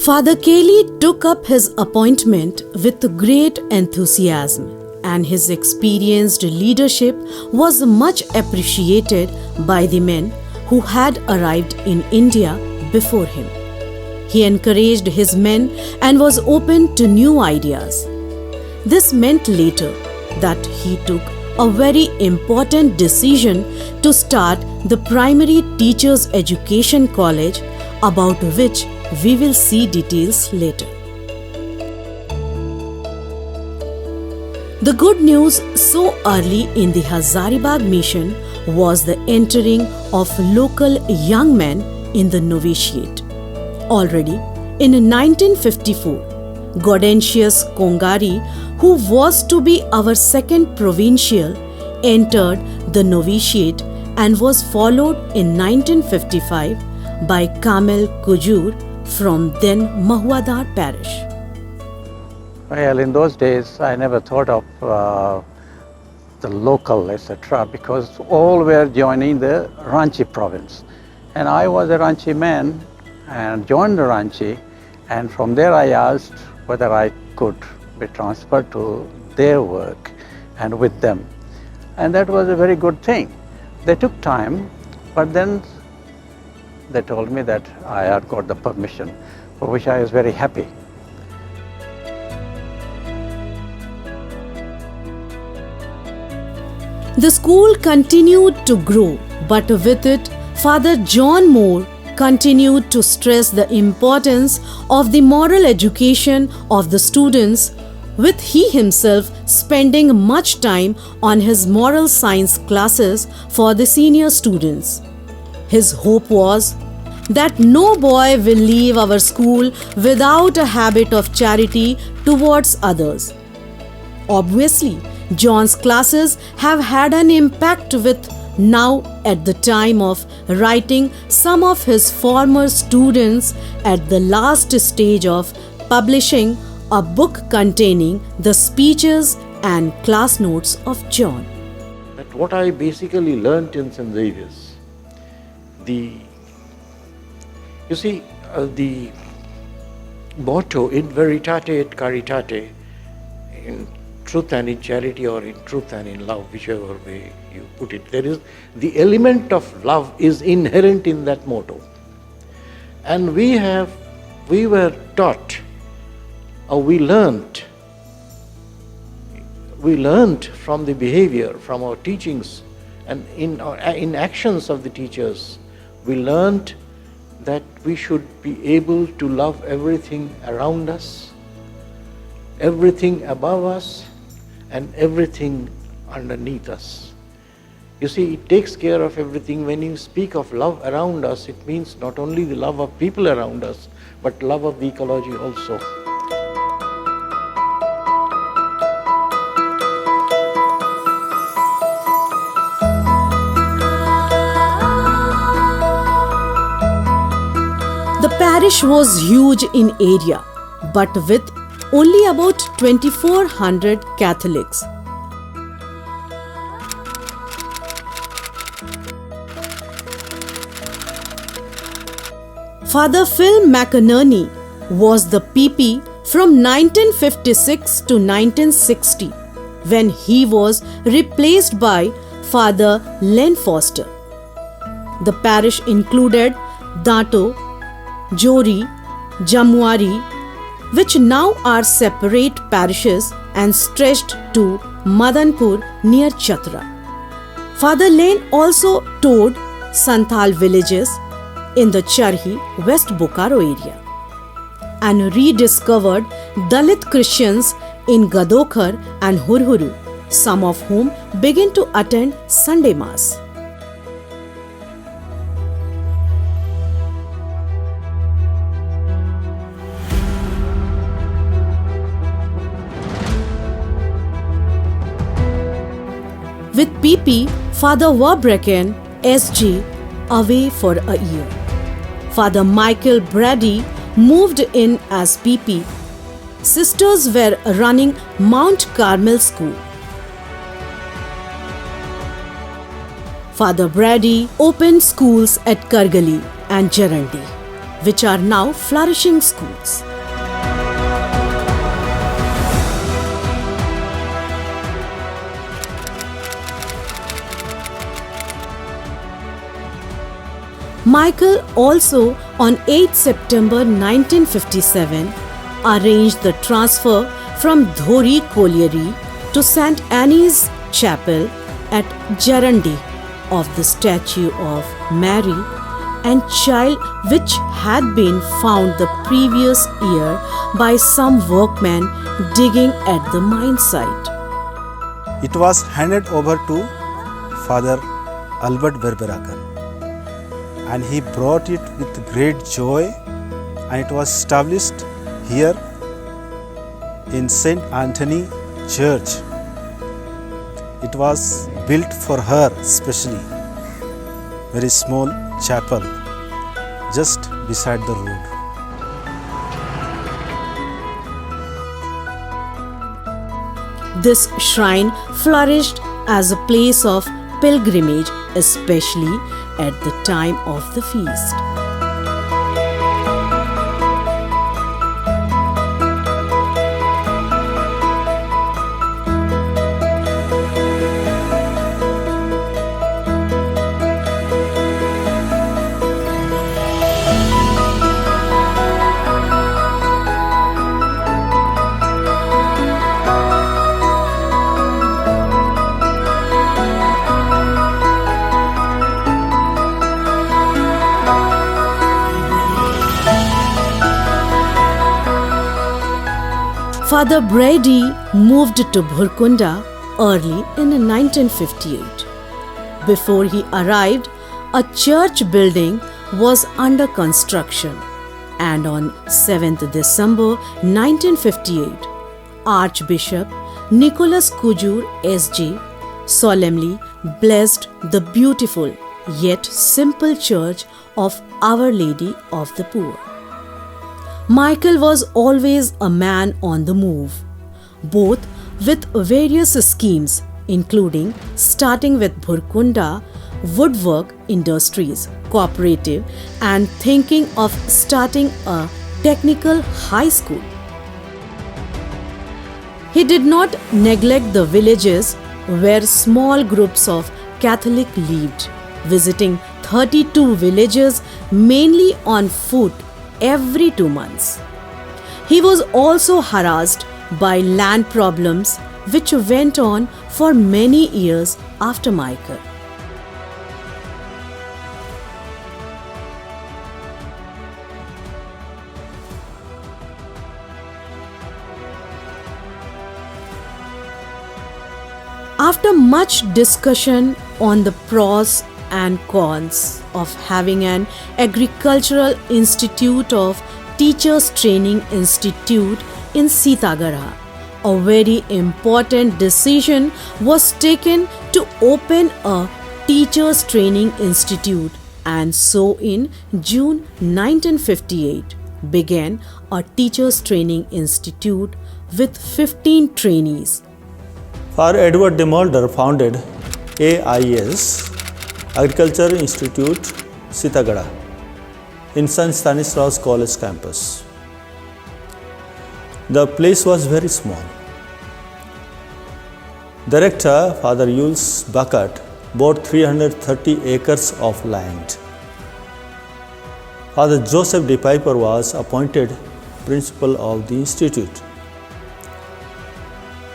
Father Kelly took up his appointment with great enthusiasm, and his experienced leadership was much appreciated by the men who had arrived in India before him. He encouraged his men and was open to new ideas. This meant later that he took a very important decision to start the primary teachers' education college, about which we will see details later. The good news so early in the Hazaribag mission was the entering of local young men in the novitiate. Already in 1954, Gaudentius Kongari, who was to be our second provincial, entered the novitiate and was followed in 1955 by Carmel Kujur from then Mahuadar parish. Well, in those days, I never thought of the local, etc., because all were joining the Ranchi province. And I was a Ranchi man and joined the Ranchi, and from there I asked whether I could be transferred to their work and with them. And that was a very good thing. They took time, but then they told me that I had got the permission, for which I was very happy. The school continued to grow, but with it, Father John Moore continued to stress the importance of the moral education of the students, with he himself spending much time on his moral science classes for the senior students. His hope was that no boy will leave our school without a habit of charity towards others. Obviously, John's classes have had an impact with now at the time of writing some of his former students at the last stage of publishing a book containing the speeches and class notes of John. But what I basically learnt in St. Xavier's, the motto in veritate et caritate, in truth and in charity, or in truth and in love, whichever way you put it, there is the element of love is inherent in that motto. And we were taught, or we learnt from the behavior, from our teachings, and in actions of the teachers, we learnt that we should be able to love everything around us, everything above us, and everything underneath us. You see, it takes care of everything. When you speak of love around us, it means not only the love of people around us, but love of the ecology also. The parish was huge in area, but with only about 2,400 Catholics. Father Phil McInerney was the PP from 1956 to 1960, when he was replaced by Father Len Foster. The parish included Dato, Jori, Jamwari, which now are separate parishes and stretched to Madanpur near Chatra. Father Lane also toured Santhal villages in the Charhi, West Bokaro area, and rediscovered Dalit Christians in Gadokhar and Hurhuru, some of whom began to attend Sunday Mass. With PP, Father Wabrecken, SG, away for a year. Father Michael Brady moved in as PP. Sisters were running Mount Carmel School. Father Brady opened schools at Kargali and Jarandih, which are now flourishing schools. Michael also on 8 September 1957 arranged the transfer from Dhori Colliery to St. Anne's Chapel at Jarandih of the statue of Mary and Child which had been found the previous year by some workmen digging at the mine site. It was handed over to Father Albert Berberakan, and he brought it with great joy, and it was established here in St. Anthony Church. It was built for her specially, very small chapel just beside the road. This shrine flourished as a place of pilgrimage, especially at the time of the feast. Father Brady moved to Bhurkunda early in 1958. Before he arrived, a church building was under construction, and on 7th December 1958, Archbishop Nicholas Kujur S.J. solemnly blessed the beautiful yet simple church of Our Lady of the Poor. Michael was always a man on the move, both with various schemes, including starting with Bhurkunda Woodwork Industries Cooperative and thinking of starting a technical high school. He did not neglect the villages where small groups of Catholics lived, visiting 32 villages mainly on foot every 2 months. He was also harassed by land problems which went on for many years after Michael. After much discussion on the pros and cons of having an agricultural institute of Teachers Training Institute in Sitagara, a very important decision was taken to open a Teachers Training Institute, and so in June 1958 began a Teachers Training Institute with 15 trainees. Father Edward de Mulder founded AIS, Agriculture Institute, Sitagara, in St. Stanislaus College campus. The place was very small. Director Father Jules Bucket bought 330 acres of land. Father Joseph de Piper was appointed principal of the institute.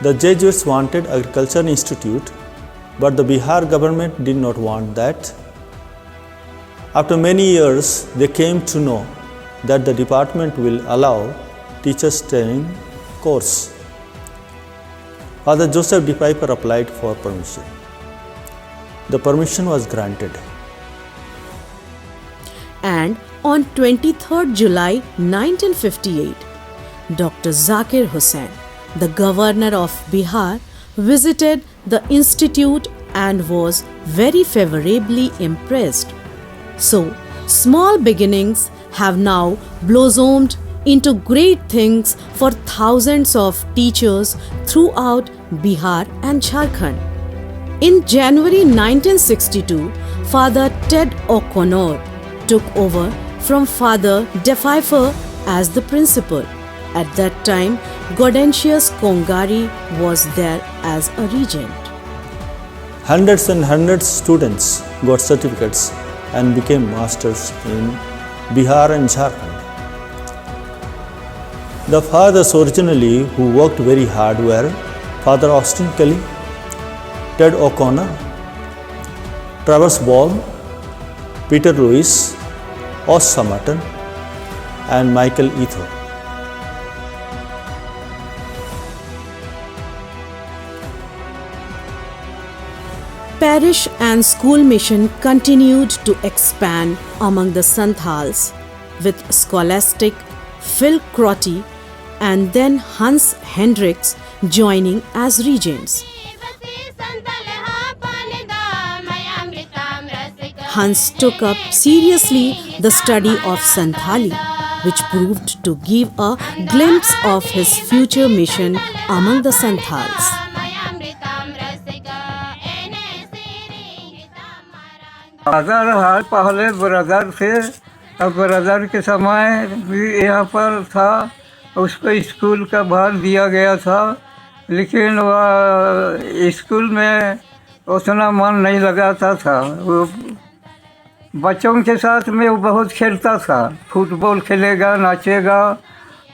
The Jesuits wanted Agriculture Institute, but the Bihar government did not want that. After many years, they came to know that the department will allow teachers training course. Father Joseph de Piper applied for permission. The permission was granted. And on 23rd July 1958, Dr. Zakir Hussain, the governor of Bihar, visited the institute and was very favorably impressed. So, small beginnings have now blossomed into great things for thousands of teachers throughout Bihar and Jharkhand. In January 1962, Father Ted O'Connor took over from Father Defyfer as the principal. At that time, Gaudentius Kongari was there as a regent. Hundreds and hundreds students got certificates and became masters in Bihar and Jharkhand. The fathers originally who worked very hard were Father Austin Kelly, Ted O'Connor, Travis Ball, Peter Lewis, Os Samaritan, and Michael Etho. Parish and school mission continued to expand among the Santhals, with scholastic Phil Crotty and then Hans Hendricks joining as regents. Hans took up seriously the study of Santhali, which proved to give a glimpse of his future mission among the Santhals. Father Hall पहले brother थे और brother के समय भी यहाँ पर था, उसको स्कूल का भार दिया गया था, लेकिन वह स्कूल में उतना मन नहीं लगाता था। वो बच्चों के साथ में वो बहुत खेलता था, फुटबॉल खेलेगा, नाचेगा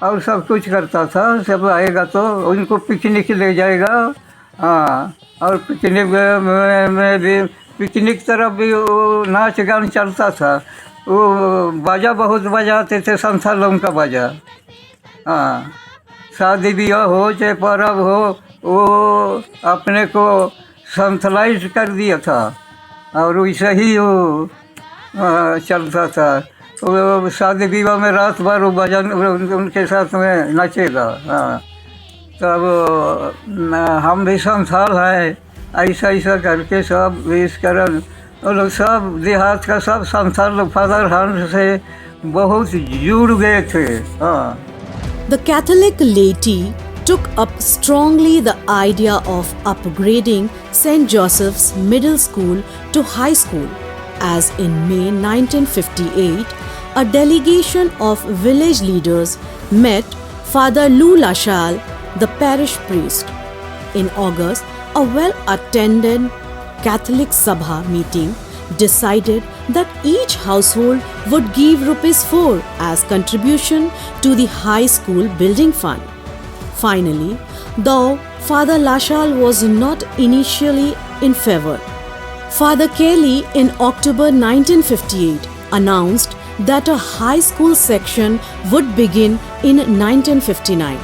और सब कुछ करता था। सब आएगा तो उनको पिकनिक ले जाएगा, हाँ, और पिकनिक में भी पिकनिक तरफ भी वो नाच गान चलता था। वो बाजा बहुत बजाते थे, संथालों का बाजा, हाँ, शादी ब्याह हो चाहे पर्व हो, वो अपने को संथलाइज कर दिया था और वैसे ही वो चलता था। वो शादी विवाह में रात भर वो भजन उनके साथ में नाचेगा, हाँ। तब हम भी संथाल है, ऐसा ऐसा करके सब विश्वकरण और सब देहात का सब संथाल फादर हंस से बहुत जुड़ गए थे, हाँ। The Catholic laity took up strongly the idea of upgrading St. Joseph's Middle School to high school, as in May 1958, a delegation of village leaders met Father Lou Lachal, the parish priest. In August, a well-attended Catholic Sabha meeting decided that each household would give ₹4 as contribution to the high school building fund. Finally, though Father Lachal was not initially in favor, Father Kelly in October 1958 announced that a high school section would begin in 1959.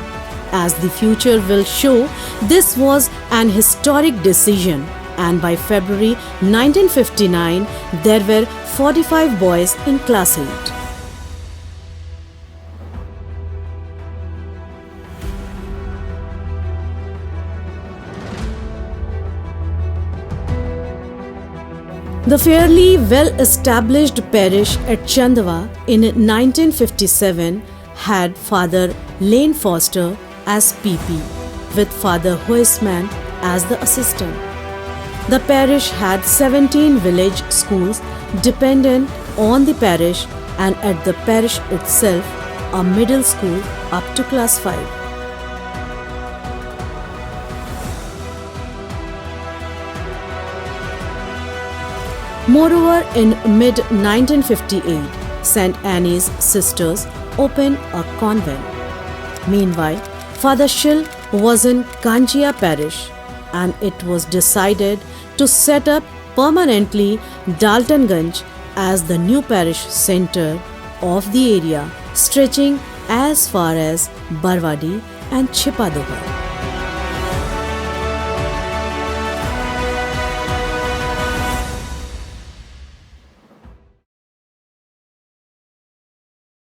As the future will show, this was an historic decision, and by February 1959, there were 45 boys in Class 8. The fairly well-established parish at Chandwa in 1957 had Father Lane Foster as PP, with Father Huisman as the assistant. The parish had 17 village schools dependent on the parish, and at the parish itself, a middle school up to class 5. Moreover, in mid-1958, St. Anne's Sisters opened a convent. Meanwhile, Father Schill was in Kanchia parish, and it was decided to set up permanently Daltonganj as the new parish center of the area, stretching as far as Barwadi and Chipadogar.